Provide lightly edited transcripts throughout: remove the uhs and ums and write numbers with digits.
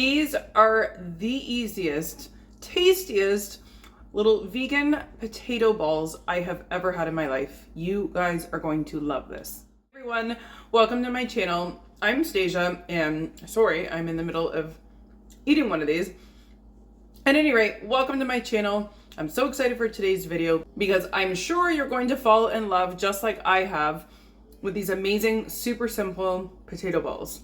These are the easiest, tastiest little vegan potato balls I have ever had in my life. You guys are going to love this. Everyone, welcome to my channel. I'm Stasia, and sorry, I'm in the middle of eating one of these. At any rate, welcome to my channel. I'm so excited for today's video because I'm sure you're going to fall in love just like I have with these amazing, super simple potato balls.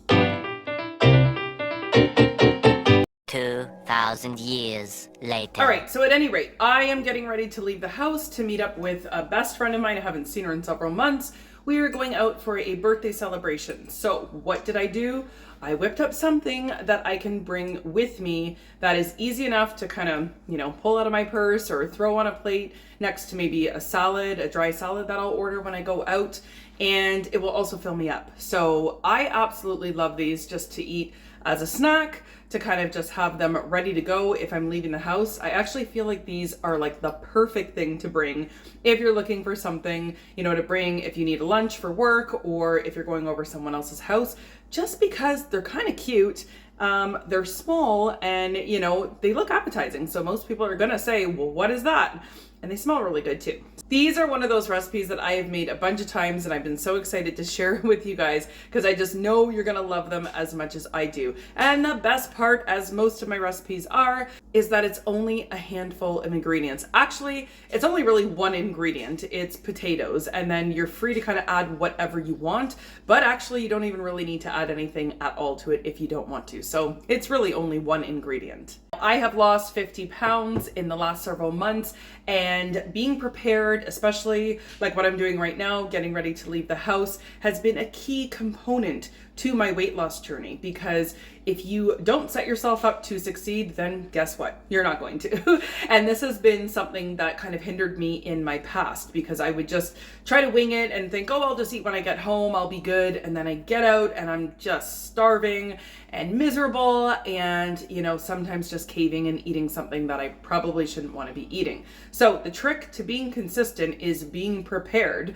2,000 years later. All right, so at any rate, I am getting ready to leave the house to meet up with a best friend of mine. I haven't seen her in several months. We are going out for a birthday celebration. So what did I do? I whipped up something that I can bring with me that is easy enough to kind of, pull out of my purse or throw on a plate next to maybe a salad, a dry salad that I'll order when I go out, and it will also fill me up. So I absolutely love these just to eat as a snack, to kind of just have them ready to go if I'm leaving the house. I actually feel like these are like the perfect thing to bring if you're looking for something, to bring if you need a lunch for work or if you're going over someone else's house, just because they're kind of cute. They're small and, they look appetizing. So most people are gonna say, well, what is that? And they smell really good too. These are one of those recipes that I have made a bunch of times and I've been so excited to share with you guys because I just know you're gonna love them as much as I do. And the best part, as most of my recipes are, is that it's only a handful of ingredients. Actually, it's only really one ingredient. It's potatoes, and then you're free to kind of add whatever you want, but actually you don't even really need to add anything at all to it if you don't want to. So it's really only one ingredient. I have lost 50 pounds in the last several months, and being prepared, especially like what I'm doing right now, getting ready to leave the house, has been a key component to my weight loss journey, because if you don't set yourself up to succeed, then guess what? You're not going to. And this has been something that kind of hindered me in my past, because I would just try to wing it and think, oh, I'll just eat when I get home, I'll be good. And then I get out and I'm just starving and miserable and, sometimes just caving and eating something that I probably shouldn't want to be eating. So the trick to being consistent is being prepared.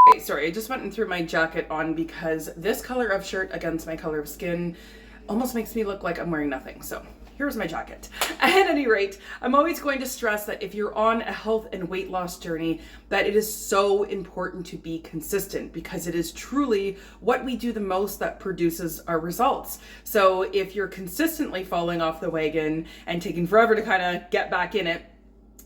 Okay, sorry, I just went and threw my jacket on because this color of shirt against my color of skin almost makes me look like I'm wearing nothing. So here's my jacket. At any rate, I'm always going to stress that if you're on a health and weight loss journey, that it is so important to be consistent, because it is truly what we do the most that produces our results. So if you're consistently falling off the wagon and taking forever to kind of get back in it,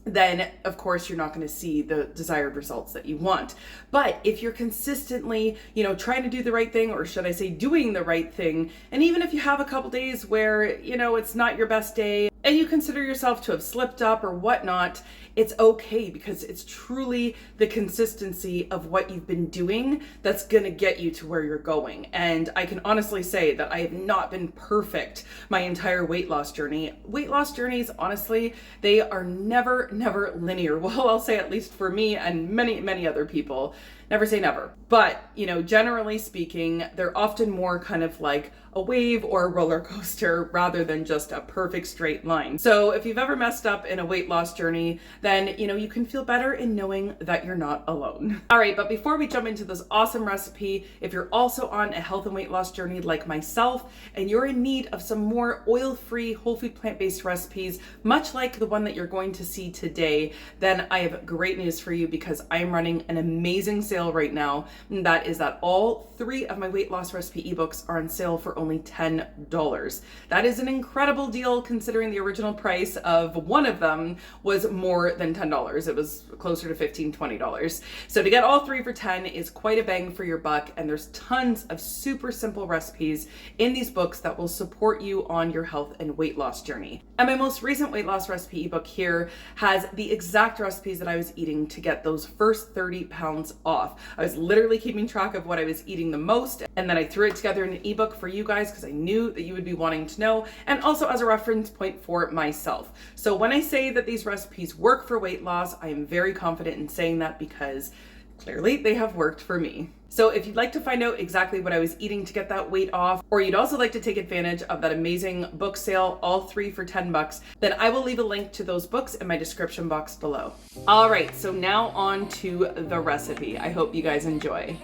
then of course you're not going to see the desired results that you want. But if you're consistently, trying to do the right thing, or should I say doing the right thing, and even if you have a couple days where, it's not your best day and you consider yourself to have slipped up or whatnot, it's okay, because it's truly the consistency of what you've been doing that's gonna get you to where you're going. And I can honestly say that I have not been perfect my entire weight loss journey. Weight loss journeys, honestly, they are never linear. Well, I'll say at least for me and many other people. Never say never. But, generally speaking, they're often more kind of like a wave or a roller coaster rather than just a perfect straight line. So if you've ever messed up in a weight loss journey, then, you can feel better in knowing that you're not alone. All right, but before we jump into this awesome recipe, if you're also on a health and weight loss journey like myself, and you're in need of some more oil-free, whole food, plant-based recipes, much like the one that you're going to see today, then I have great news for you, because I'm running an amazing sale right now. And that is that all 3 of my weight loss recipe ebooks are on sale for only $10. That is an incredible deal, considering the original price of one of them was more than $10. It was closer to $15, $20. So to get all 3 for 10 is quite a bang for your buck, and there's tons of super simple recipes in these books that will support you on your health and weight loss journey. And my most recent weight loss recipe ebook here has the exact recipes that I was eating to get those first 30 pounds off. I was literally keeping track of what I was eating the most, and then I threw it together in an ebook for you guys because I knew that you would be wanting to know, and also as a reference point for myself. So when I say that these recipes work for weight loss, I am very confident in saying that, because clearly they have worked for me. So if you'd like to find out exactly what I was eating to get that weight off, or you'd also like to take advantage of that amazing book sale, all 3 for $10, then I will leave a link to those books in my description box below. All right, so now on to the recipe. I hope you guys enjoy.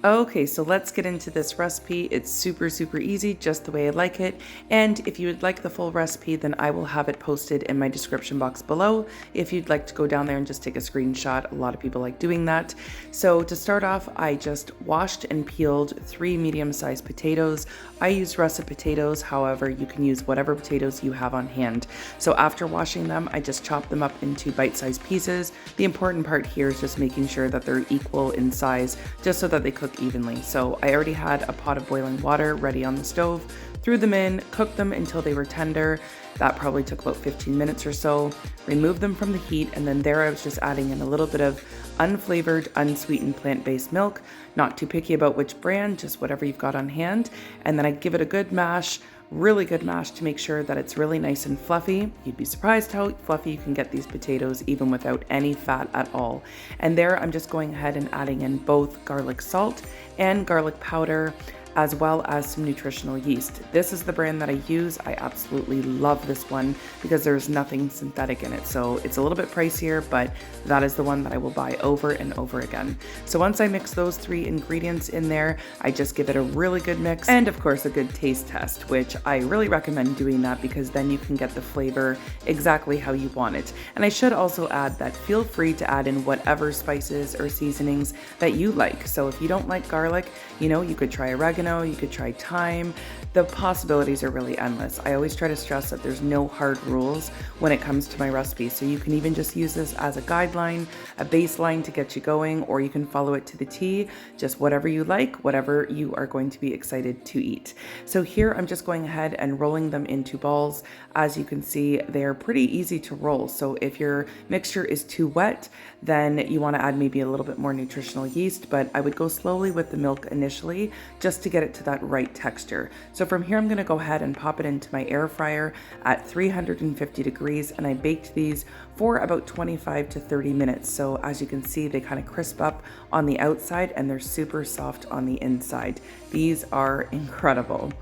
Okay, so let's get into this recipe. It's super easy, just the way I like it. And if you would like the full recipe, then I will have it posted in my description box below. If you'd like to go down there and just take a screenshot, a lot of people like doing that. So to start off, I just washed and peeled 3 medium-sized potatoes. I use russet potatoes, however, you can use whatever potatoes you have on hand. So after washing them, I just chopped them up into bite-sized pieces. The important part here is just making sure that they're equal in size, just so that they cook evenly. So I already had a pot of boiling water ready on the stove, threw them in, cooked them until they were tender. That probably took about 15 minutes or so. Removed them from the heat, and then there I was just adding in a little bit of unflavored, unsweetened plant-based milk. Not too picky about which brand, just whatever you've got on hand. And then I give it a good mash, really good mash to make sure that it's really nice and fluffy. You'd be surprised how fluffy you can get these potatoes even without any fat at all. And there I'm just going ahead and adding in both garlic salt and garlic powder, as well as some nutritional yeast. This is the brand that I use. I absolutely love this one because there's nothing synthetic in it. So it's a little bit pricier, but that is the one that I will buy over and over again. So once I mix those 3 ingredients in there, I just give it a really good mix and of course a good taste test, which I really recommend doing that because then you can get the flavor exactly how you want it. And I should also add that feel free to add in whatever spices or seasonings that you like. So if you don't like garlic, you could try oregano, you could try thyme. The possibilities are really endless. I always try to stress that there's no hard rules when it comes to my recipes. So you can even just use this as a guideline, a baseline to get you going, or you can follow it to the T, just whatever you like, whatever you are going to be excited to eat. So here I'm just going ahead and rolling them into balls. As you can see, they're pretty easy to roll. So if your mixture is too wet, then you want to add maybe a little bit more nutritional yeast, but I would go slowly with the milk initially just to get it to that right texture. So from here, I'm going to go ahead and pop it into my air fryer at 350 degrees, and I baked these for about 25 to 30 minutes. So as you can see, they kind of crisp up on the outside and they're super soft on the inside. These are incredible.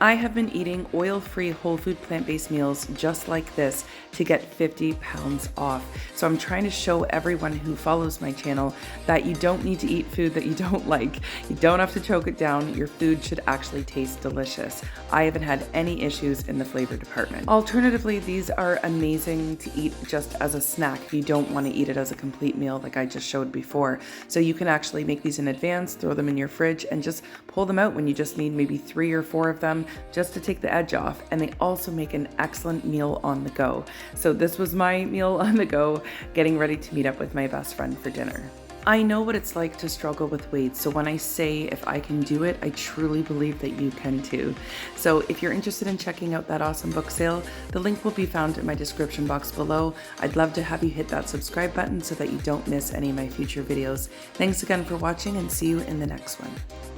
I have been eating oil-free whole food plant-based meals just like this to get 50 pounds off. So I'm trying to show everyone who follows my channel that you don't need to eat food that you don't like. You don't have to choke it down. Your food should actually taste delicious. I haven't had any issues in the flavor department. Alternatively, these are amazing to eat just as a snack if you don't want to eat it as a complete meal like I just showed before. So you can actually make these in advance, throw them in your fridge, and just pull them out when you just need maybe 3 or 4 of them, just to take the edge off. And they also make an excellent meal on the go. So this was my meal on the go, getting ready to meet up with my best friend for dinner. I know what it's like to struggle with weight, so when I say if I can do it, I truly believe that you can too. So if you're interested in checking out that awesome book sale, the link will be found in my description box below. I'd love to have you hit that subscribe button so that you don't miss any of my future videos. Thanks again for watching, and see you in the next one.